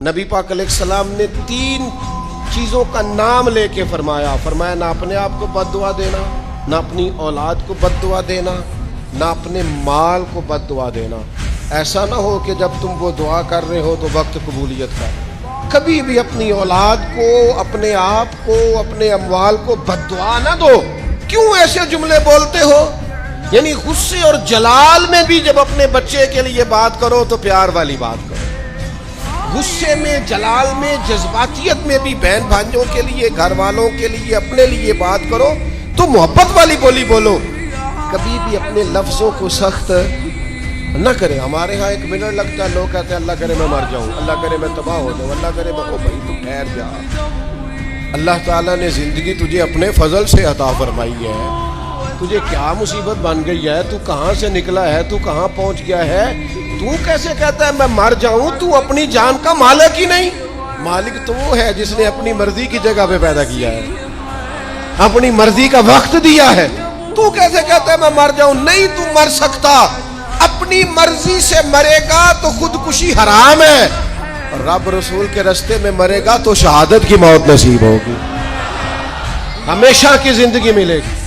نبی پاک علیہ السلام نے 3 چیزوں کا نام لے کے فرمایا نہ اپنے آپ کو بد دعا دینا، نہ اپنی اولاد کو بد دعا دینا، نہ اپنے مال کو بد دعا دینا۔ ایسا نہ ہو کہ جب تم وہ دعا کر رہے ہو تو وقت قبولیت کا کبھی بھی اپنی اولاد کو، اپنے آپ کو، اپنے اموال کو بد دعا نہ دو۔ کیوں ایسے جملے بولتے ہو؟ یعنی غصے اور جلال میں بھی جب اپنے بچے کے لیے بات کرو تو پیار والی بات کرو، غصے میں، جلال میں، جذباتیت میں بھی بہن بھائیوں کے لیے، گھر والوں کے لیے، اپنے لیے بات کرو تو محبت والی بولی بولو۔ کبھی بھی اپنے لفظوں کو سخت نہ کرے۔ ہمارے ہاں 1 منٹ لگتا ہے، لوگ کہتے ہیں اللہ کرے میں مر جاؤں، اللہ کرے میں تباہ ہو جاؤں، اللہ کرے میں۔ او بھائی تو ٹھہر جا، اللہ تعالیٰ نے زندگی تجھے اپنے فضل سے عطا فرمائی ہے، تجھے کیا مصیبت بن گئی ہے، تو کہاں سے نکلا ہے، تو کہاں پہنچ گیا ہے، تو کیسے کہتا ہے میں مر جاؤں؟ تو اپنی جان کا مالک ہی نہیں۔ مالک تو وہ ہے جس نے اپنی مرضی کی جگہ پہ پیدا کیا ہے، اپنی مرضی کا وقت دیا ہے۔ تو کیسے کہتا ہے میں مر جاؤں؟ نہیں، تو مر سکتا، اپنی مرضی سے مرے گا تو خودکشی حرام ہے، اور رب رسول کے راستے میں مرے گا تو شہادت کی موت نصیب ہوگی، ہمیشہ کی زندگی ملے گی۔